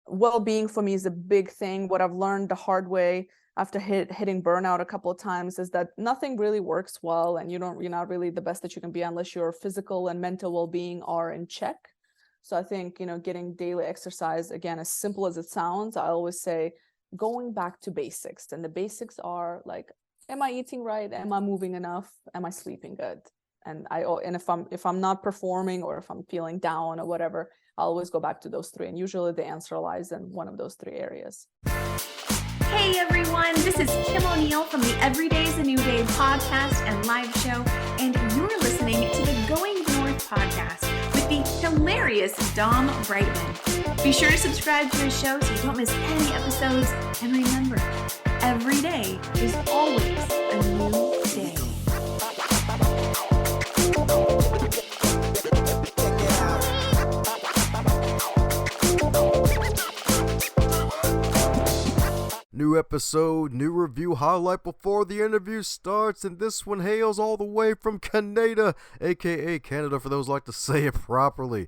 well-being for me is a big thing. What I've learned the hard way after hitting burnout a couple of times is that nothing really works well, and you're not really the best that you can be unless your physical and mental well-being are in check. So I think, getting daily exercise, again, as simple as it sounds, I always say going back to basics. And the basics are like, am I eating right? Am I moving enough? Am I sleeping good? And if I'm not performing, or if I'm feeling down or whatever, I'll always go back to those three. And usually the answer lies in one of those three areas. Hey everyone, this is Kim O'Neill from the Every Day is a New Day podcast and live show, and you're listening to the Going North podcast with the hilarious Dom Brightmon. Be sure to subscribe to his show so you don't miss any episodes, and remember, every day is always a new day. New episode, new review highlight before the interview starts, and this one hails all the way from Canada, aka Canada for those who like to say it properly.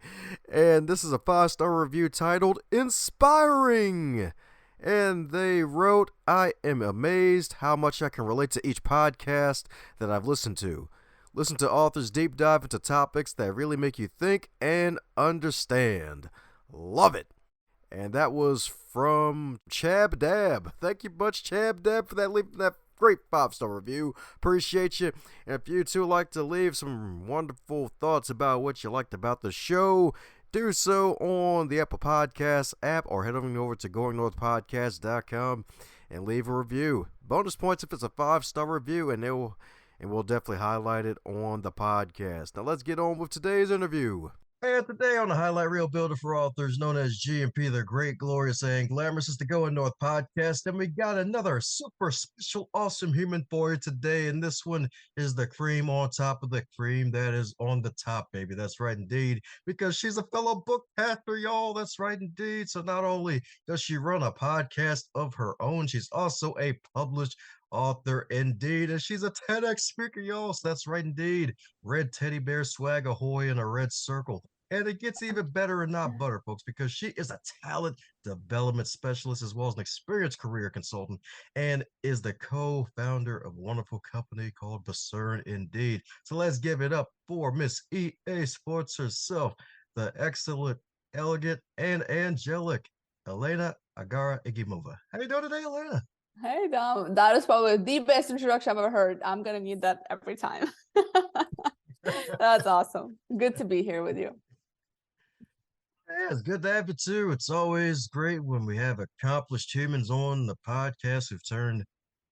And this is a 5-star review titled Inspiring. And they wrote, I am amazed how much I can relate to each podcast that I've listened to. Listen to authors deep dive into topics that really make you think and understand. Love it. And that was from Chab Dab. Thank you much, Chab Dab, for leaving that great 5-star review. Appreciate you. And if you too like to leave some wonderful thoughts about what you liked about the show, do so on the Apple Podcasts app, or head on over to goingnorthpodcast.com and leave a review. Bonus points if it's a 5-star review, and we'll definitely highlight it on the podcast. Now let's get on with today's interview. And today on the Highlight Reel Builder for Authors, known as GMP, the Great, Glorious, and Glamorous, is the Going North podcast. And we got another super special, awesome human for you today. And this one is the cream on top of the cream that is on the top, baby. That's right, indeed. Because she's a fellow bookcaster, y'all. That's right, indeed. So not only does she run a podcast of her own, she's also a published author, indeed. And she's a TEDx speaker, y'all. So that's right, indeed. Red teddy bear swag ahoy in a red circle. And it gets even better and not butter, folks, because she is a talent development specialist as well as an experienced career consultant, and is the co-founder of a wonderful company called Discern, indeed. So let's give it up for Miss EA Sports herself, the excellent, elegant, and angelic Elena Agaragimova. How you doing today, Elena? Hey, Dom. That is probably the best introduction I've ever heard. I'm going to need that every time. That's awesome. Good to be here with you. Yeah, it's good to have you too. It's always great when we have accomplished humans on the podcast who've turned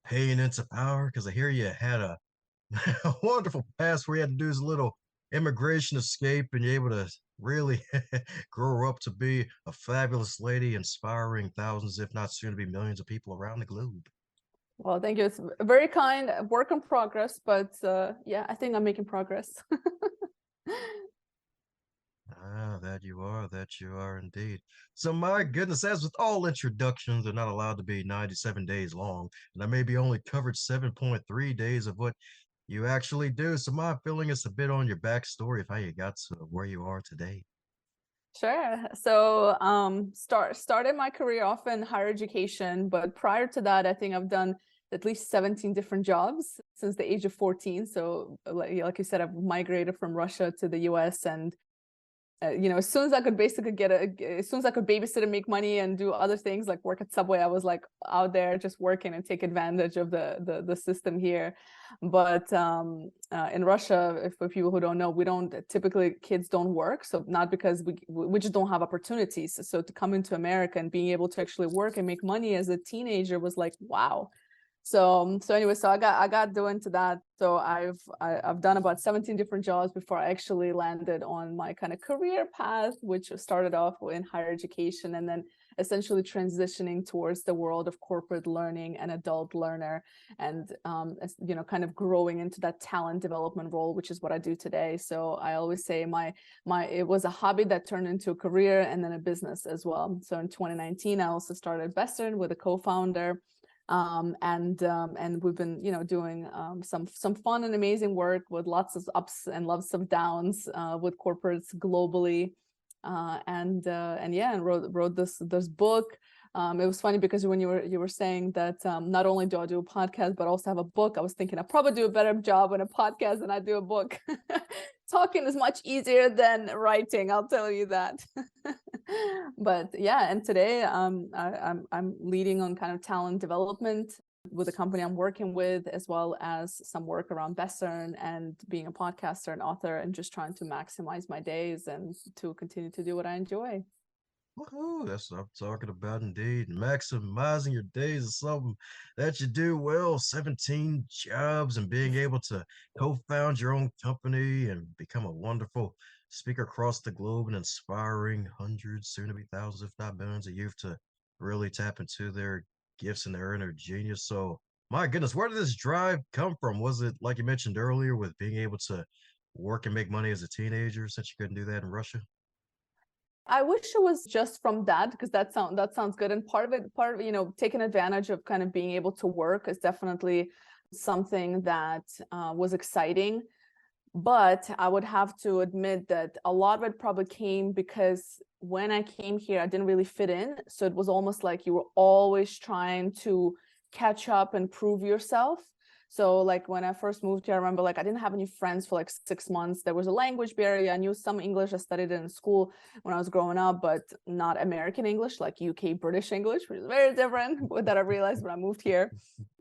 pain into power, because I hear you had a wonderful past where you had to do a little immigration escape, and you're able to really grow up to be a fabulous lady, inspiring thousands, if not soon to be millions of people around the globe. Well, thank you. It's very kind. Work in progress, but yeah, I think I'm making progress. That you are indeed. So my goodness, as with all introductions, they're not allowed to be 97 days long, and I maybe only covered 7.3 days of what you actually do. So my feeling is a bit on your backstory of how you got to where you are today. Sure. So started my career off in higher education, but prior to that, I think I've done at least 17 different jobs since the age of 14. So like you said, I've migrated from Russia to the US, and as soon as I could as soon as I could babysit and make money and do other things like work at Subway, I was like out there just working and take advantage of the system here. But in Russia, for people who don't know, kids don't work. So not because we just don't have opportunities. So to come into America and being able to actually work and make money as a teenager was like, wow. So anyway, I got doing to that. So I've done about 17 different jobs before I actually landed on my kind of career path, which started off in higher education, and then essentially transitioning towards the world of corporate learning and adult learner, and kind of growing into that talent development role, which is what I do today. So I always say it was a hobby that turned into a career and then a business as well. So in 2019, I also started Bestern with a co-founder. And we've been doing some fun and amazing work with lots of ups and lots of downs with corporates globally, and wrote this book. It was funny because when you were saying that not only do I do a podcast but also have a book, I was thinking I probably do a better job on a podcast than I do a book. Talking is much easier than writing, I'll tell you that. But yeah, and today I'm leading on kind of talent development with the company I'm working with, as well as some work around Bestern and being a podcaster and author, and just trying to maximize my days and to continue to do what I enjoy. Woohoo, that's what I'm talking about indeed. Maximizing your days is something that you do well. 17 jobs and being able to co-found your own company and become a wonderful speaker across the globe and inspiring hundreds, soon to be thousands, if not millions of youth to really tap into their gifts and their inner genius. So my goodness, where did this drive come from? Was it like you mentioned earlier with being able to work and make money as a teenager since you couldn't do that in Russia? I wish it was just from that, because that sounds good. And part of it, taking advantage of kind of being able to work is definitely something that was exciting. But I would have to admit that a lot of it probably came because when I came here, I didn't really fit in. So it was almost like you were always trying to catch up and prove yourself. So like when I first moved here, I remember like I didn't have any friends for like 6 months. There was a language barrier. I knew some English. I studied it in school when I was growing up, but not American English, like UK British English, which is very different that I realized when I moved here.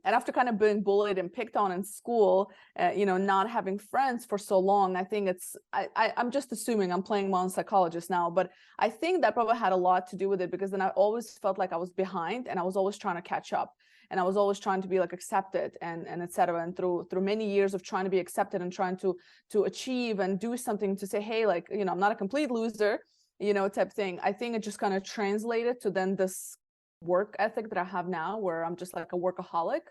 And after kind of being bullied and picked on in school, not having friends for so long, I think I'm just assuming, I'm playing my own psychologist now, but I think that probably had a lot to do with it, because then I always felt like I was behind and I was always trying to catch up. And I was always trying to be like accepted and et cetera. And through many years of trying to be accepted and trying to achieve and do something to say, hey, like, I'm not a complete loser, type thing. I think it just kind of translated to then this work ethic that I have now, where I'm just like a workaholic,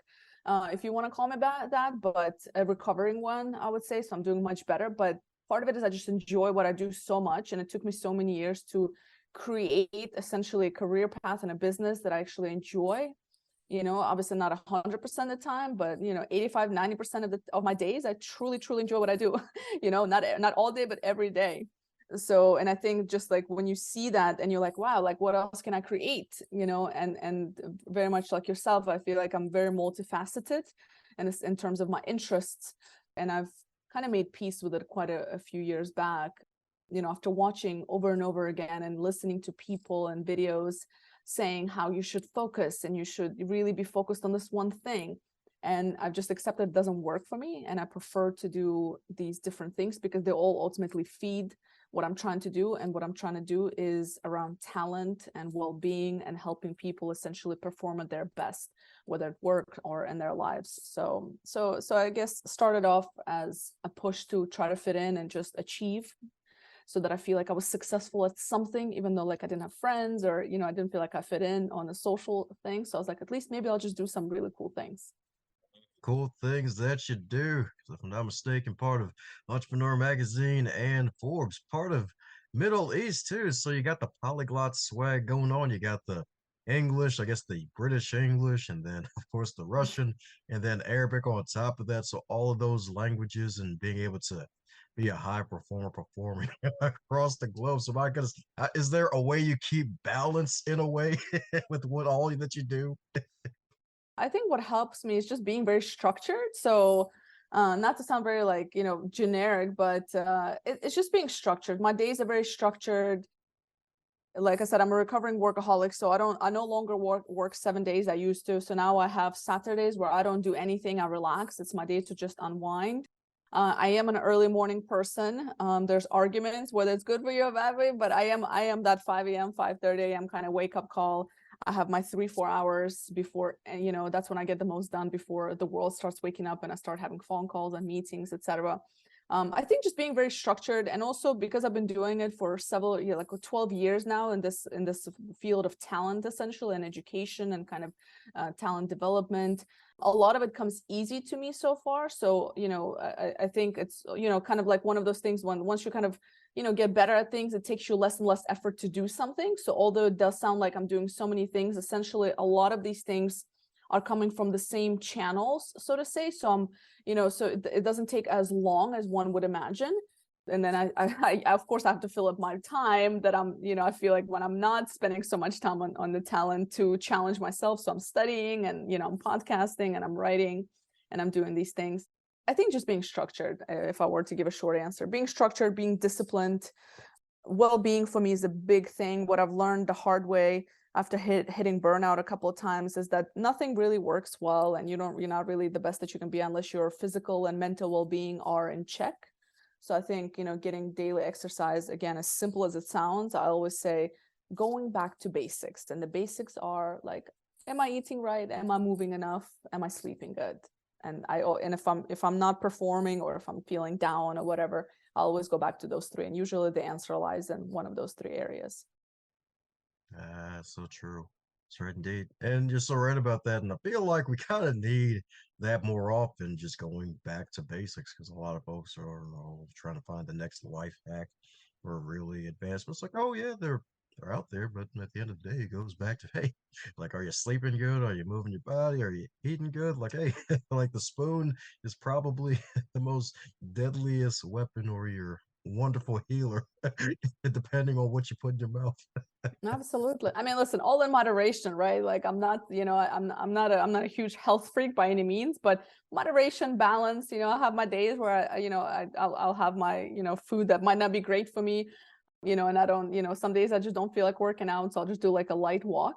if you want to call me that, but a recovering one, I would say. So I'm doing much better. But part of it is I just enjoy what I do so much. And it took me so many years to create essentially a career path and a business that I actually enjoy. Obviously not 100% of the time, but 85, 90% of my days, I truly enjoy what I do. Not all day, but every day. So, and I think just like when you see that and you're like, wow, like what else can I create? And very much like yourself, I feel like I'm very multifaceted, and it's in terms of my interests. And I've kind of made peace with it quite a few years back, after watching over and over again and listening to people and videos saying how you should focus and you should really be focused on this one thing. And I've just accepted it doesn't work for me. And I prefer to do these different things because they all ultimately feed what I'm trying to do. And what I'm trying to do is around talent and well-being and helping people essentially perform at their best, whether at work or in their lives. So I guess started off as a push to try to fit in and just achieve, so that I feel like I was successful at something, even though like I didn't have friends or, I didn't feel like I fit in on a social thing. So I was like, at least maybe I'll just do some really cool things. Cool things that you do. 'Cause if I'm not mistaken, part of Entrepreneur Magazine and Forbes, part of Middle East too. So you got the polyglot swag going on. You got the English, I guess the British English, and then of course the Russian, and then Arabic on top of that. So all of those languages and being able to be a high performer performing across the globe. So my goodness, is there a way you keep balance in a way with what all that you do? I think what helps me is just being very structured. So not to sound very like, generic, but it's just being structured. My days are very structured. Like I said, I'm a recovering workaholic, so I no longer work 7 days I used to. So now I have Saturdays where I don't do anything. I relax. It's my day to just unwind. I am an early morning person. There's arguments whether it's good for you or bad for you, but I am that 5 a.m., 5:30 a.m. kind of wake up call. I have my 3-4 hours before, and that's when I get the most done before the world starts waking up and I start having phone calls and meetings, etc. I think just being very structured, and also because I've been doing it for several years, like 12 years now in this field of talent, essentially, and education and kind of talent development. A lot of it comes easy to me so far. So, I think it's, kind of like one of those things when once you kind of, get better at things, it takes you less and less effort to do something. So although it does sound like I'm doing so many things, essentially a lot of these things are coming from the same channels, so to say. So I'm, so it doesn't take as long as one would imagine. And then I of course I have to fill up my time that I'm, I feel like when I'm not spending so much time on the talent to challenge myself. So I'm studying and, I'm podcasting and I'm writing and I'm doing these things. I think just being structured, if I were to give a short answer, being structured, being disciplined, well-being for me is a big thing. What I've learned the hard way after hitting burnout a couple of times is that nothing really works well, and you're not really the best that you can be unless your physical and mental well-being are in check. So I think, getting daily exercise, again, as simple as it sounds, I always say going back to basics. And the basics are like, am I eating right? Am I moving enough? Am I sleeping good? And if I'm not performing, or if I'm feeling down or whatever, I'll always go back to those three. And usually the answer lies in one of those three areas. So true. That's right indeed. And you're so right about that. And I feel like we kind of need that more often, just going back to basics, because a lot of folks are trying to find the next life hack or really advanced. But it's like, oh yeah, they're out there, but at the end of the day, it goes back to, hey, like, are you sleeping good? Are you moving your body? Are you eating good? Like, hey, like the spoon is probably the most deadliest weapon, or your wonderful healer, depending on what you put in your mouth. Absolutely. I mean, listen, all in moderation, right? Like I'm not a huge health freak by any means, but moderation, balance, I have my days where I'll have my, food that might not be great for me, and I don't, some days I just don't feel like working out. So I'll just do like a light walk.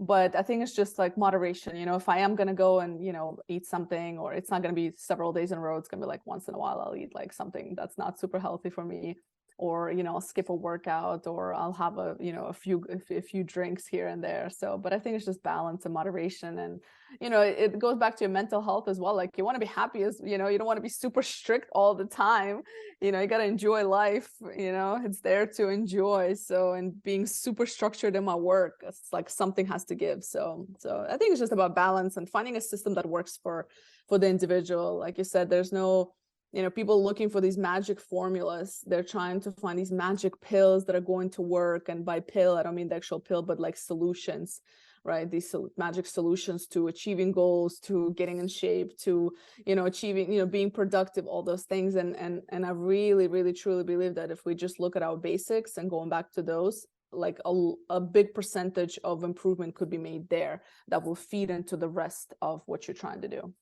But I think it's just like moderation, if I am going to go and, eat something, or it's not going to be several days in a row, it's going to be like once in a while, I'll eat like something that's not super healthy for me. Or, I'll skip a workout, or I'll have a few drinks here and there. So, but I think it's just balance and moderation. And, it goes back to your mental health as well. Like you want to be happy you don't want to be super strict all the time. You got to enjoy life, it's there to enjoy. So, and being super structured in my work, it's like something has to give. So I think it's just about balance and finding a system that works for the individual. Like you said, there's no, people looking for these magic formulas. They're trying to find these magic pills that are going to work. And by pill, I don't mean the actual pill, but like solutions, right? These magic solutions to achieving goals, to getting in shape, to, achieving, being productive, all those things. And I really, really, truly believe that if we just look at our basics and going back to those, like a big percentage of improvement could be made there that will feed into the rest of what you're trying to do.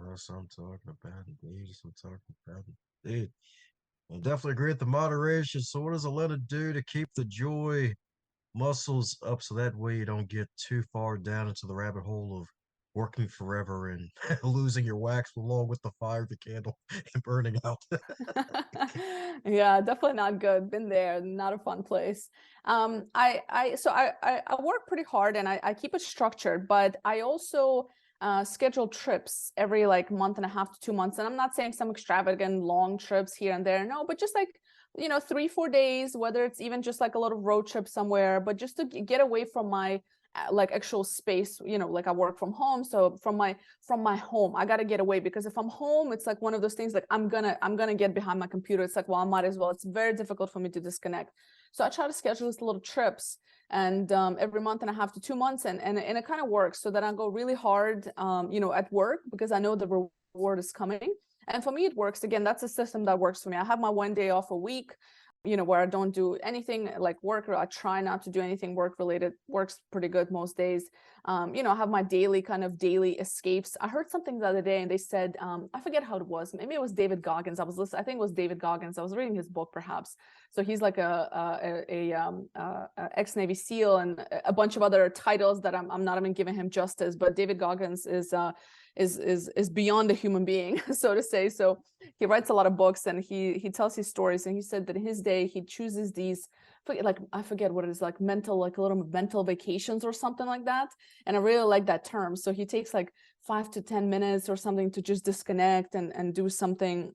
That's what I'm talking about, indeed. That's what I'm talking about, indeed. I definitely agree with the moderation. So, what does Elena do to keep the joy muscles up, so that way you don't get too far down into the rabbit hole of working forever and losing your wax along with the fire of the candle and burning out? Yeah, definitely not good. Been there, not a fun place. I work pretty hard, and I keep it structured, but I also schedule trips every like month and a half to 2 months. And I'm not saying some extravagant long trips here and there, no, but just like 3-4 days, whether it's even just like a little road trip somewhere, but just to get away from my like actual space. Like I work from home, so from my home I got to get away, because if I'm home, it's like one of those things, like I'm gonna get behind my computer. It's like, well, I might as well. It's very difficult for me to disconnect. So I try to schedule these little trips, and every month and a half to 2 months, and it kind of works, so that I go really hard at work, because I know the reward is coming. And for me, it works. Again, that's a system that works for me. I have my one day off a week, where I don't do anything like work, or I try not to do anything work related. Works pretty good most days. I have my daily escapes. I heard something the other day, and they said, I forget how it was. Maybe it was David Goggins. I think it was David Goggins. I was reading his book, perhaps. So he's like a ex-Navy SEAL, and a bunch of other titles that I'm not even giving him justice. But David Goggins is beyond a human being, so to say. So he writes a lot of books, and he tells his stories. And he said that in his day, he chooses these, like, I forget what it is, like little mental vacations or something like that. And I really like that term. So he takes like 5 to 10 minutes or something to just disconnect and do something,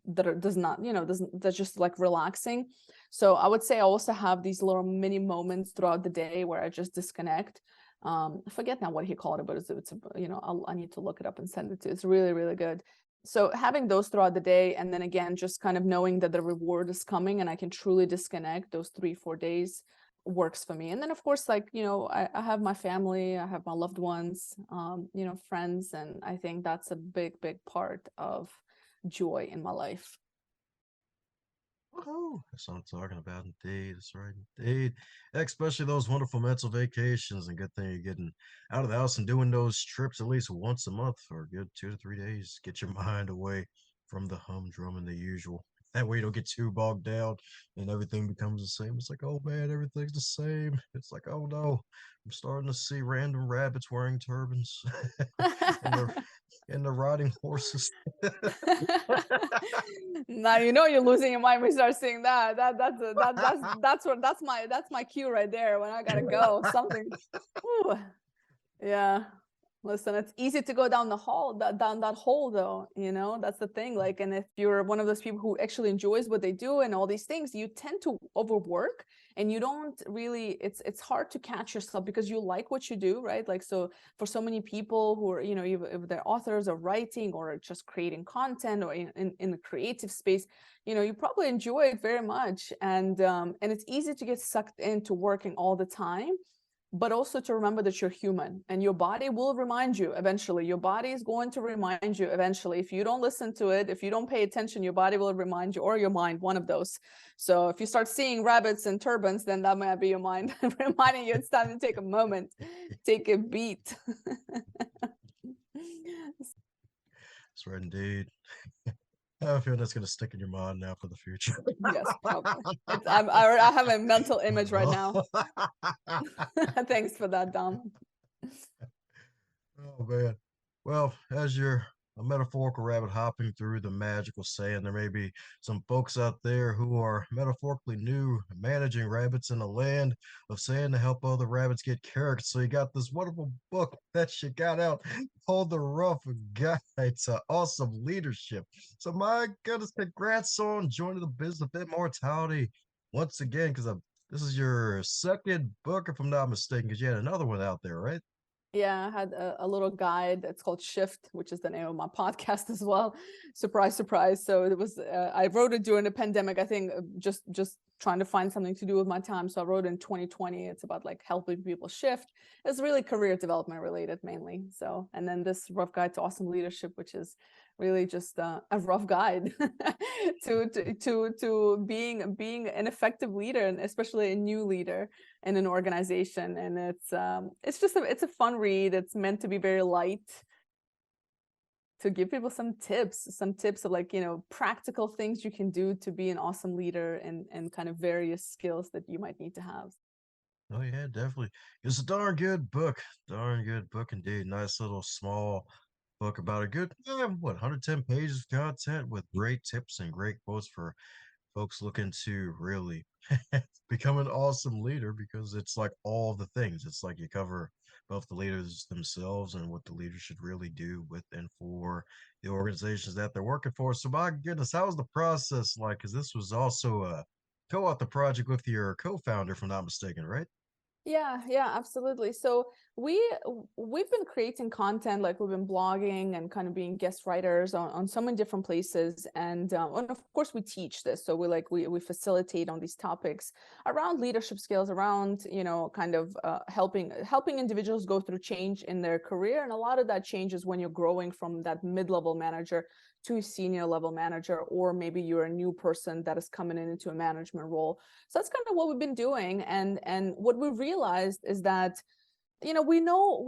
that's just like relaxing. So I would say I also have these little mini moments throughout the day where I just disconnect. I forget now what he called it, but it's I need to look it up and send it to you. It's really, really good. So having those throughout the day, and then again, just kind of knowing that the reward is coming and I can truly disconnect, those 3-4 days works for me. And then of course, like, I have my family, I have my loved ones, friends. And I think that's a big, big part of joy in my life. Oh, that's what I'm talking about. Indeed, that's right. Indeed, especially those wonderful mental vacations. And good thing you're getting out of the house and doing those trips at least once a month for a good 2 to 3 days. Get your mind away from the humdrum and the usual. That way you don't get too bogged down and everything becomes the same. It's like, oh man, everything's the same. It's like, oh no, I'm starting to see random rabbits wearing turbans and the riding horses. Now you know you're losing your mind when you start seeing that. That's my cue right there when I gotta go. Something. Ooh, yeah. Listen, it's easy to go down down that hole though, that's the thing. Like, and if you're one of those people who actually enjoys what they do and all these things, you tend to overwork and you don't really, it's hard to catch yourself because you like what you do, right? Like, so for so many people who are, if they're authors or writing or just creating content or in the creative space, you probably enjoy it very much. And it's easy to get sucked into working all the time, but also to remember that you're human and your body will remind you eventually. Your body is going to remind you eventually. If you don't listen to it, if you don't pay attention, your body will remind you, or your mind, one of those. So if you start seeing rabbits and turbans, then that might be your mind reminding you it's time to take a moment, take a beat. That's right, indeed. I feel that's going to stick in your mind now for the future. Yes, probably. I have a mental image right now. Thanks for that, Dom. Oh man. Well, as you're a metaphorical rabbit hopping through the magical sand, there may be some folks out there who are metaphorically new managing rabbits in a land of sand to help other rabbits get character. So you got this wonderful book that you got out called The Rough Guide to Awesome Leadership. So my goodness, congrats on joining the business of immortality once again, because this is your second book, if I'm not mistaken, because you had another one out there, right? Yeah, I had a little guide that's called Shift, which is the name of my podcast as well. Surprise, surprise. So it was, I wrote it during the pandemic, I think, just trying to find something to do with my time. So I wrote in 2020. It's about like helping people shift. It's really career development related mainly. So, and then this Rough Guide to Awesome Leadership, which is really just a rough guide to being an effective leader, and especially a new leader in an organization. And it's a fun read. It's meant to be very light, to give people some tips of like, practical things you can do to be an awesome leader, and kind of various skills that you might need to have. Oh yeah, definitely. It's a darn good book. Darn good book indeed. Nice little small book about a good 110 pages of content with great tips and great quotes for folks looking to really become an awesome leader, because it's like all the things. It's like you cover both the leaders themselves and what the leaders should really do with and for the organizations that they're working for. So my goodness, how was the process like? Because this was also a co-author project with your co-founder, if I'm not mistaken, right? Yeah, absolutely. So we've been creating content, like we've been blogging and kind of being guest writers on so many different places, and of course we teach this. So we facilitate on these topics around leadership skills, around kind of helping individuals go through change in their career, and a lot of that change is when you're growing from that mid-level manager to a senior level manager, or maybe you're a new person that is coming into a management role. So that's kind of what we've been doing. And what we realized is that, we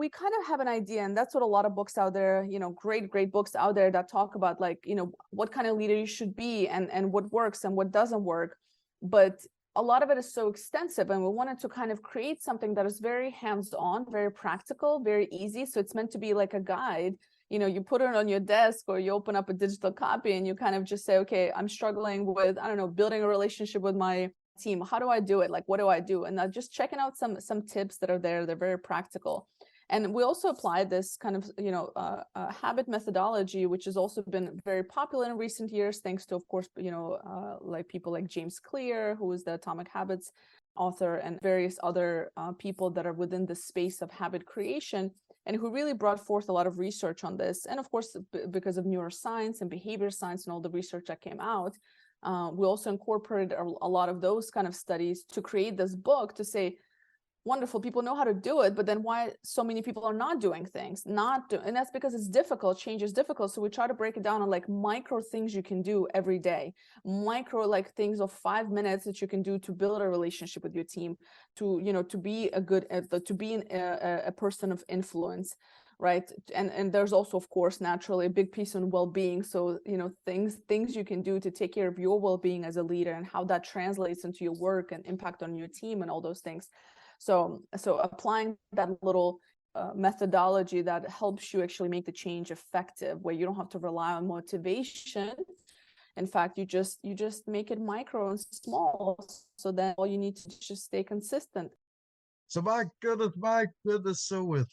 kind of have an idea, and that's what a lot of books out there, great books out there that talk about, like, what kind of leader you should be, and what works and what doesn't work. But a lot of it is so extensive, and we wanted to kind of create something that is very hands-on, very practical, very easy. So it's meant to be like a guide. You put it on your desk, or you open up a digital copy and you kind of just say, okay, I'm struggling with, I don't know, building a relationship with my team. How do I do it? Like, what do I do? And just checking out some tips that are there. They're very practical. And we also apply this kind of, habit methodology, which has also been very popular in recent years, thanks to, of course, like people like James Clear, who is the Atomic Habits author, and various other people that are within the space of habit creation, and who really brought forth a lot of research on this. And of course, because of neuroscience and behavior science and all the research that came out, we also incorporated a lot of those kind of studies to create this book, to say, wonderful, people know how to do it, but then why so many people are not doing things, and that's because it's difficult. Change is difficult. So we try to break it down on like micro things you can do every day, micro like things of 5 minutes that you can do to build a relationship with your team, to, you know, to be a good, to be a person of influence, right? And there's also, of course, naturally a big piece on well-being. So, you know, things you can do to take care of your well-being as a leader, and how that translates into your work and impact on your team and all those things. So applying that little methodology that helps you actually make the change effective, where you don't have to rely on motivation. In fact, you just make it micro and small, so then all you need to do is just stay consistent. So my goodness. So with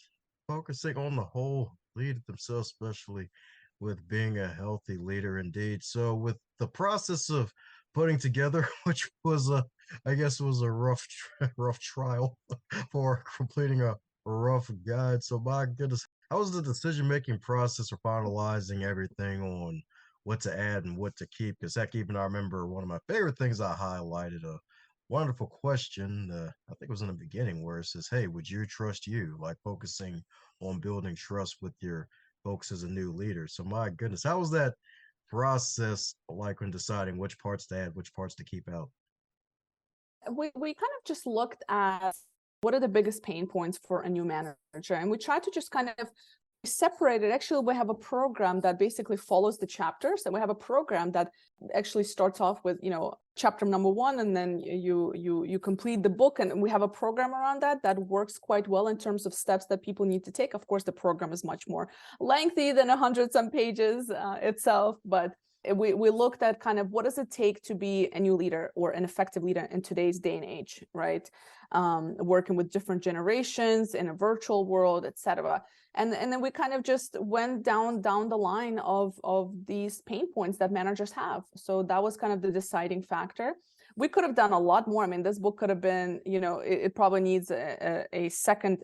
focusing on the whole leader themselves, especially with being a healthy leader indeed. So with the process of putting together, which was I guess was a rough trial for completing a rough guide. So my goodness, how was the decision-making process for finalizing everything on what to add and what to keep? Because heck, even I remember one of my favorite things I highlighted, a wonderful question, I think it was in the beginning, where it says, hey, would you trust you? Like focusing on building trust with your folks as a new leader. So my goodness, how was that process like when deciding which parts to add, which parts to keep out? We kind of just looked at what are the biggest pain points for a new manager, and we tried to just kind of separate it. Actually, we have a program that basically follows the chapters, and we have a program that actually starts off with, you know, chapter number 1, and then you complete the book, and we have a program around that works quite well in terms of steps that people need to take. Of course, the program is much more lengthy than 100-some pages itself, but we looked at kind of what does it take to be a new leader or an effective leader in today's day and age, right? Working with different generations in a virtual world, etc. And then we kind of just went down the line of these pain points that managers have. So that was kind of the deciding factor. We could have done a lot more. I mean, this book could have been, you know, it probably needs a second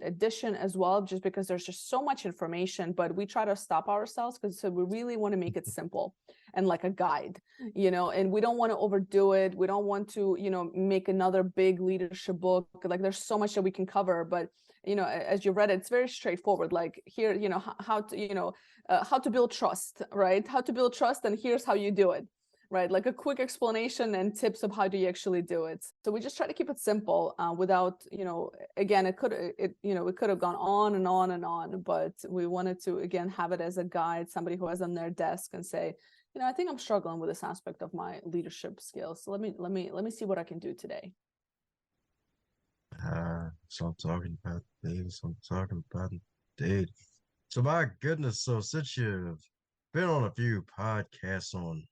edition as well, just because there's just so much information. But we try to stop ourselves, because we really want to make it simple and like a guide, you know, and we don't want to overdo it. We don't want to, you know, make another big leadership book. Like there's so much that we can cover, but you know, as you read it, it's very straightforward. Like here, you know, how to, you know, how to build trust, right? How to build trust, and here's how you do it, right? Like a quick explanation and tips of how do you actually do it. So we just try to keep it simple without, you know, again, it could have gone on and on and on, but we wanted to, again, have it as a guide, somebody who has on their desk and say, you know, I think I'm struggling with this aspect of my leadership skills. So let me see what I can do today. So I'm talking about things. I'm talking about date. So my goodness, so since you've been on a few podcasts on,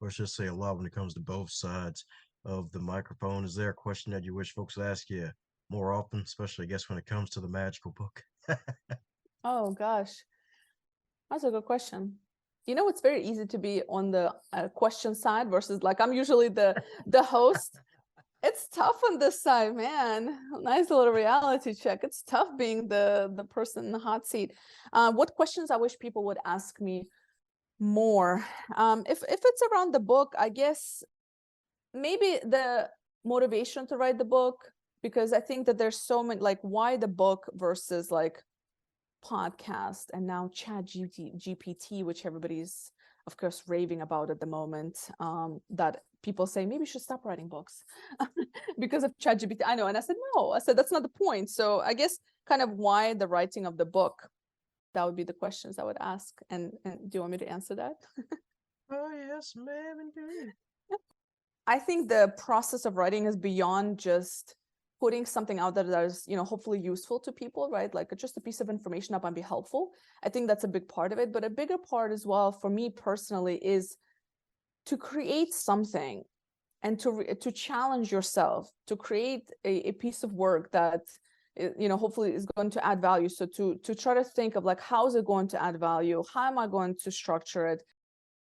or should I say a lot when it comes to both sides of the microphone, is there a question that you wish folks would ask you more often, especially I guess when it comes to the magical book? Oh gosh, that's a good question. You know, it's very easy to be on the question side versus, like, I'm usually the host. It's tough on this side, man. Nice little reality check. It's tough being the person in the hot seat. What questions I wish people would ask me more? If it's around the book, I guess maybe the motivation to write the book, because I think that there's so many, like, why the book versus like podcast and now GPT, which everybody's of course raving about at the moment, that people say maybe you should stop writing books because of ChatGPT. I know, and I said no. I said that's not the point. So I guess kind of why the writing of the book. That would be the questions I would ask. And do you want me to answer that? Oh yes, ma'am, indeed. I think the process of writing is beyond just putting something out there that is, you know, hopefully useful to people, right? Like just a piece of information that might be helpful. I think that's a big part of it. But a bigger part as well for me personally is to create something and to challenge yourself, to create a piece of work that, you know, hopefully is going to add value. So to try to think of like, how is it going to add value? How am I going to structure it?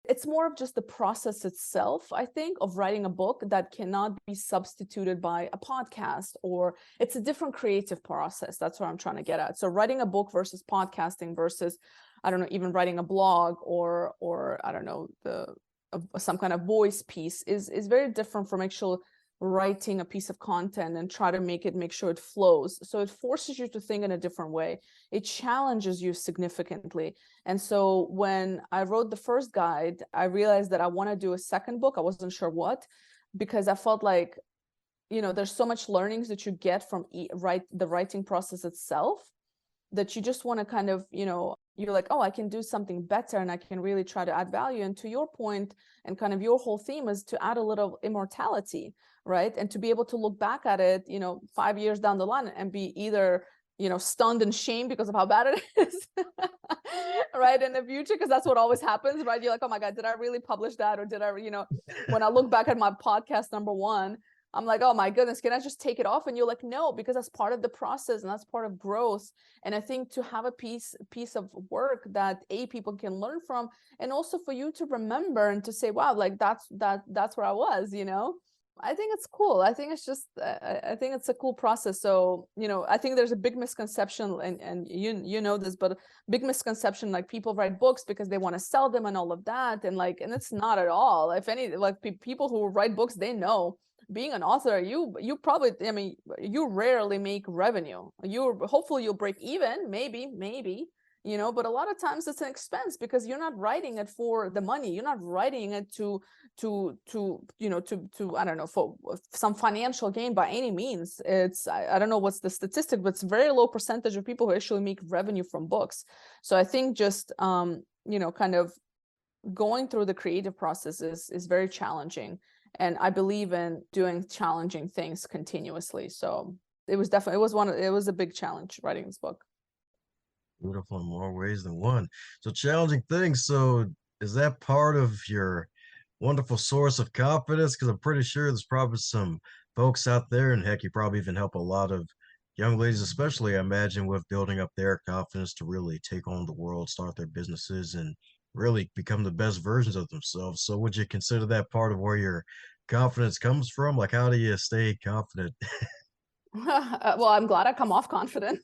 It's more of just the process itself, I think, of writing a book that cannot be substituted by a podcast, or it's a different creative process. That's what I'm trying to get at. So writing a book versus podcasting versus, I don't know, even writing a blog or I don't know, some kind of voice piece is very different from actual writing a piece of content and try to make sure it flows. So it forces you to think in a different way. It challenges you significantly. And so when I wrote the first guide, I realized that I want to do a second book. I wasn't sure what, because I felt like, there's so much learnings that you get from the writing process itself, that you just want to kind of, you're like, oh, I can do something better and I can really try to add value. And to your point, and kind of your whole theme is to add a little immortality, right? And to be able to look back at it, 5 years down the line and be either, stunned and shamed because of how bad it is, right? In the future, because that's what always happens, right? You're like, oh my God, did I really publish that? Or did I, when I look back at my podcast number 1, I'm like, oh my goodness, can I just take it off? And you're like, no, because that's part of the process and that's part of growth. And I think to have a piece of work that people can learn from, and also for you to remember and to say, wow, like that's where I was, I think it's cool. I think it's just, I think it's a cool process. So, I think there's a big misconception, and you know this, but big misconception, like people write books because they want to sell them and all of that. And it's not at all. If any, people who write books, they know being an author, you probably, you rarely make revenue. Hopefully you'll break even, maybe, but a lot of times it's an expense because you're not writing it for the money. You're not writing it to I don't know, for some financial gain by any means. It's, I don't know what's the statistic, but it's a very low percentage of people who actually make revenue from books. So I think just, kind of going through the creative process is very challenging. And I believe in doing challenging things continuously. So it was a big challenge writing this book. Beautiful in more ways than one. So challenging things. So is that part of your wonderful source of confidence? Because I'm pretty sure there's probably some folks out there, and heck, you probably even help a lot of young ladies, especially, I imagine, with building up their confidence to really take on the world, start their businesses, and really become the best versions of themselves. So would you consider that part of where your confidence comes from? Like, how do you stay confident? Well, I'm glad I come off confident.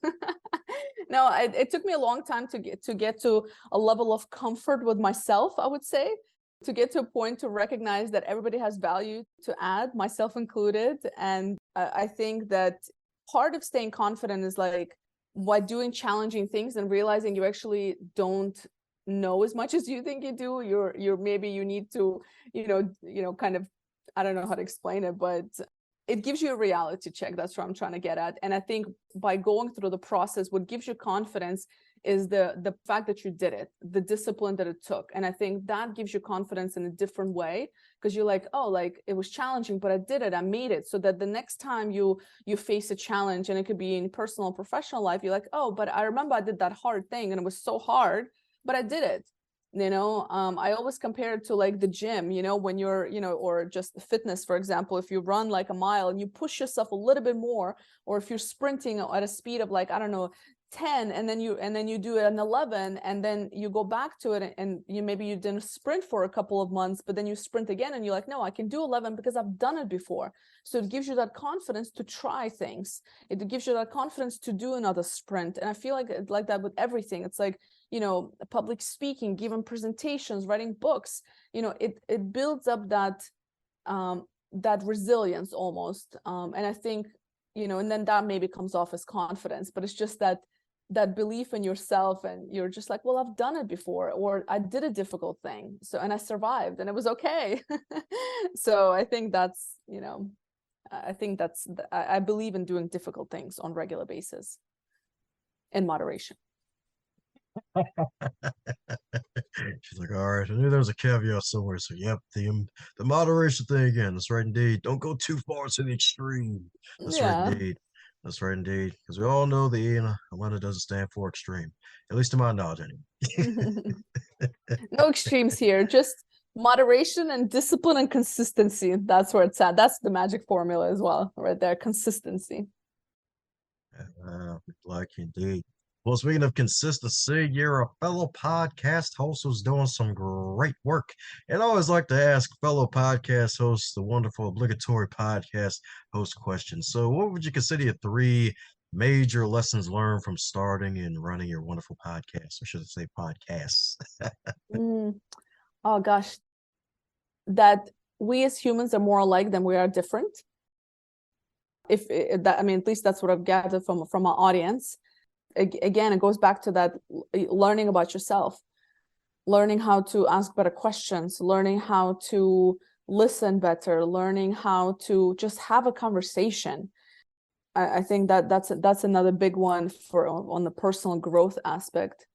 No, it took me a long time to get to a level of comfort with myself, I would say, to get to a point to recognize that everybody has value to add, myself included. And I think that part of staying confident is like, by doing challenging things and realizing you actually don't know as much as you think you do. Maybe you need to, kind of, I don't know how to explain it, but it gives you a reality check. That's what I'm trying to get at. And I think by going through the process, what gives you confidence is the fact that you did it, the discipline that it took. And I think that gives you confidence in a different way, because you're like, oh, like it was challenging, but I did it, I made it. So that the next time you face a challenge, and it could be in personal or professional life, you're like, oh, but I remember I did that hard thing and it was so hard, but I did it. I always compare it to like the gym, when you're, or just fitness, for example, if you run like a mile and you push yourself a little bit more, or if you're sprinting at a speed of like, I don't know, 10, and then you do an 11, and then you go back to it, and maybe you didn't sprint for a couple of months, but then you sprint again and you're like, no, I can do 11 because I've done it before. So it gives you that confidence to try things. It gives you that confidence to do another sprint. And I feel like that with everything. It's like, public speaking, giving presentations, writing books, it builds up that resilience almost. And I think, and then that maybe comes off as confidence, but it's just that belief in yourself, and you're just like, well, I've done it before, or I did a difficult thing. So, and I survived and it was okay. So I think that's, I believe in doing difficult things on a regular basis in moderation. She's like, all right, I knew there was a caveat somewhere. So, yep, the moderation thing again. That's right, indeed. Don't go too far to the extreme. That's right, indeed. That's right, indeed. Because we all know the E in Elena doesn't stand for extreme, at least to my knowledge, anyway. No extremes here, just moderation and discipline and consistency. That's where it's at. That's the magic formula as well, right there. Consistency. Like indeed. Well, speaking of consistency, you're a fellow podcast host who's doing some great work. And I always like to ask fellow podcast hosts the wonderful obligatory podcast host question. So what would you consider your 3 major lessons learned from starting and running your wonderful podcast? Or should I say podcasts? Oh, gosh. That we as humans are more alike than we are different. That, I mean, at least that's what I've gathered from my audience. Again, it goes back to that learning about yourself, learning how to ask better questions, learning how to listen better, learning how to just have a conversation. I think that's another big one on the personal growth aspect.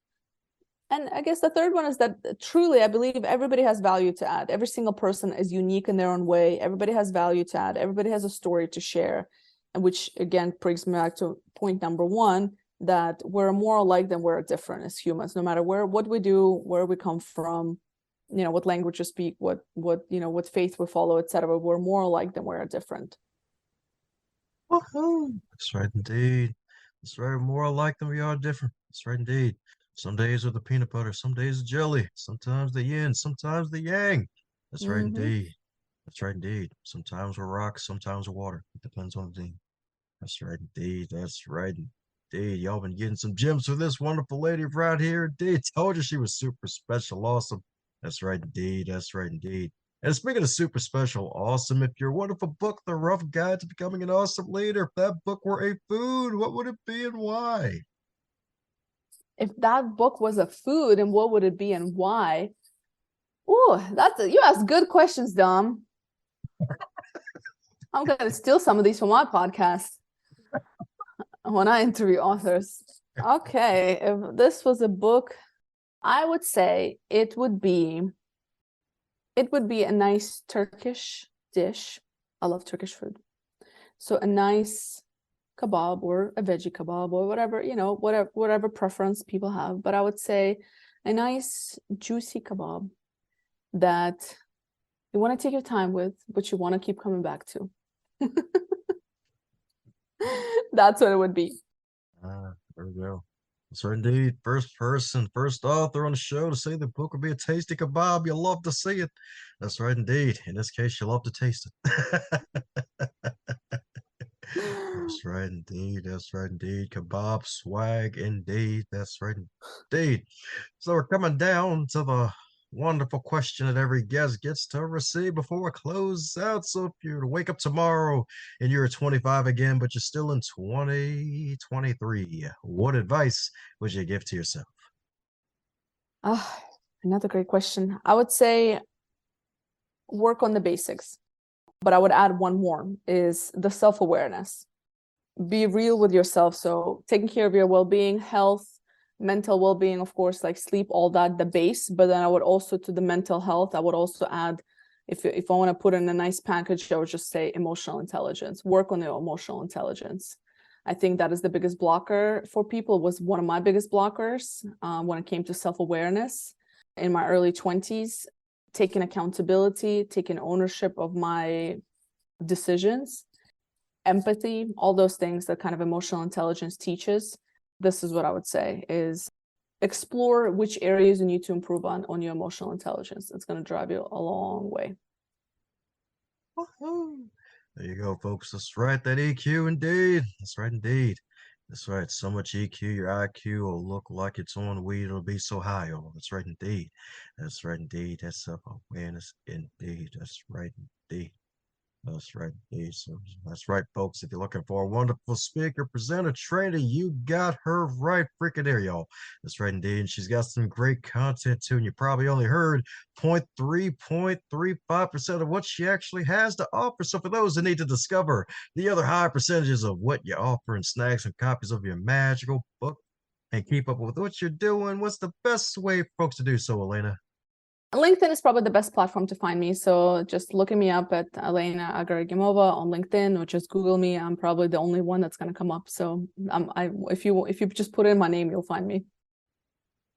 And I guess the third one is that truly, I believe everybody has value to add. Every single person is unique in their own way. Everybody has value to add. Everybody has a story to share. And which, again, brings me back to point number one, that we're more alike than we're different as humans, no matter what we do, where we come from, what language we speak, what faith we follow, etc. We're more alike than we're different. Woohoo! That's right, indeed. That's right. More alike than we are different. That's right, indeed. Some days are the peanut butter, some days the jelly, sometimes the yin, sometimes the yang. That's right, indeed. That's right, indeed. Sometimes we're rocks, sometimes we're water. It depends on the day. That's right, indeed. That's right, indeed. Y'all been getting some gems for this wonderful lady right here. Indeed. Told you she was super special, awesome. That's right, indeed. That's right, indeed. And speaking of super special, awesome, if your wonderful book, The Rough Guide to Becoming an Awesome Leader, if that book were a food, what would it be and why? If that book was a food, and what would it be and why? Oh, you ask good questions, Dom. I'm going to steal some of these from my podcast when I interview authors. Okay, if this was a book, I would say it would be a nice Turkish dish. I love Turkish food. So a nice kebab or a veggie kebab or whatever, whatever preference people have. But I would say a nice juicy kebab that you want to take your time with, but you want to keep coming back to. That's what it would be. There we go. So indeed, first author on the show to say the book will be a tasty kebab. You'll love to see it. That's right, indeed. In this case, you'll love to taste it. That's right, indeed. That's right, indeed. Kebab swag, indeed. That's right, indeed. So we're coming down to the wonderful question that every guest gets to receive before we close out. So if you were to wake up tomorrow and you're 25 again, but you're still in 2023, what advice would you give to yourself? Another great question. I would say work on the basics, but I would add one more, is the self-awareness. Be real with yourself. So taking care of your well-being, health, mental well-being, of course, like sleep, all that, the base. But then I would also, to the mental health, I would also add, if I want to put in a nice package, I would just say emotional intelligence. Work on your emotional intelligence. I think that is the biggest blocker for people. It was one of my biggest blockers when it came to self-awareness in my early 20s, taking accountability, taking ownership of my decisions, empathy, all those things that kind of emotional intelligence teaches. This is what I would say, is explore which areas you need to improve on your emotional intelligence. It's going to drive you a long way. Woohoo! There you go, folks. That's right. That EQ, indeed. That's right, indeed. That's right. So much EQ, your IQ will look like it's on weed. It'll be so high. Oh, that's right, indeed. That's right, indeed. That's self-awareness, indeed. That's right, indeed. That's right, indeed. So that's right, folks. If you're looking for a wonderful speaker, presenter, trainer, you got her right freaking there, y'all. That's right, indeed. And she's got some great content too. And you probably only heard 0.35% of what she actually has to offer. So for those that need to discover the other high percentages of what you offer and snag some copies of your magical book and keep up with what you're doing, what's the best way for folks to do so, Elena? LinkedIn is probably the best platform to find me. So just looking me up at Elena Agaragimova on LinkedIn, or just Google me. I'm probably the only one that's going to come up. So if you just put in my name, you'll find me.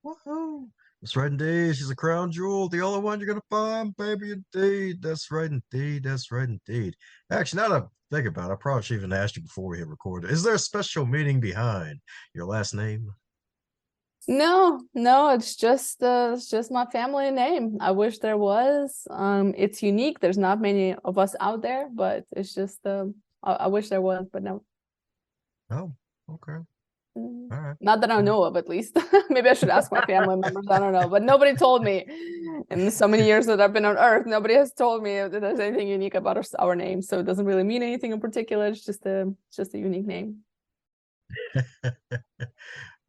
Woohoo! That's right, indeed. She's a crown jewel, the only one you're gonna find, baby. Indeed. That's right, indeed. That's right, indeed. Actually, now that I think about it, I probably should even asked you before we hit record. Is there a special meaning behind your last name? No, it's just my family name. I wish there was. It's unique. There's not many of us out there, but it's just I wish there was, but no. Oh, okay. All right. Not that I know of, at least. Maybe I should ask my family members. I don't know, but nobody told me. In so many years that I've been on Earth, nobody has told me that there's anything unique about our name. So it doesn't really mean anything in particular. It's just a unique name.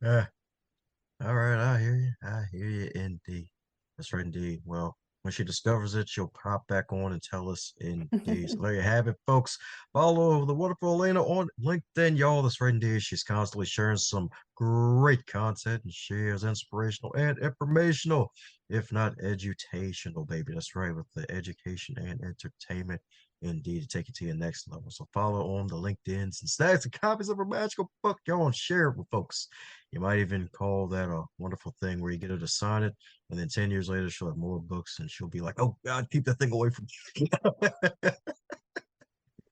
All right, I hear you. I hear you indeed. That's right, indeed. Well, when she discovers it, she'll pop back on and tell us indeed. So there you have it, folks. Follow the wonderful Elena on LinkedIn, y'all. That's right, indeed. She's constantly sharing some great content, and she is inspirational and informational, if not edutational, baby. That's right, with the education and entertainment. Indeed, to take it to your next level. So follow on the LinkedIn's and snags and copies of her magical book, y'all, and share it with folks. You might even call that a wonderful thing where you get her to sign it, and then 10 years later, she'll have more books, and she'll be like, oh, God, keep that thing away from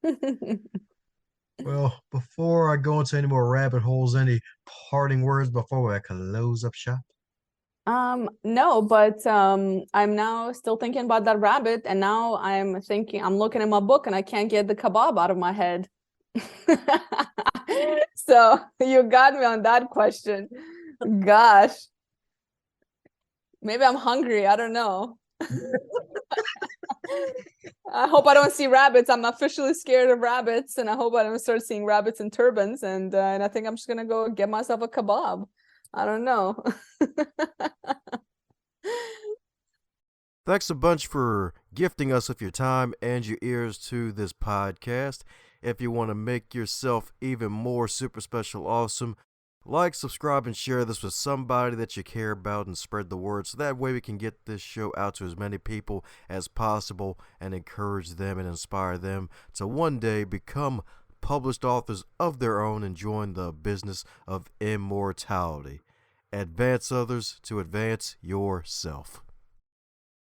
me. Well, before I go into any more rabbit holes, any parting words before I close up shop? No, but I'm now still thinking about that rabbit, and now I'm looking at my book and I can't get the kebab out of my head. So you got me on that question. Gosh. Maybe I'm hungry. I don't know. I hope I don't see rabbits. I'm officially scared of rabbits, and I hope I don't start seeing rabbits in turbans. And I think I'm just gonna go get myself a kebab. I don't know. Thanks a bunch for gifting us with your time and your ears to this podcast. If you want to make yourself even more super special awesome, like, subscribe, and share this with somebody that you care about and spread the word so that way we can get this show out to as many people as possible and encourage them and inspire them to one day become published authors of their own and join the business of immortality. Advance others to advance yourself.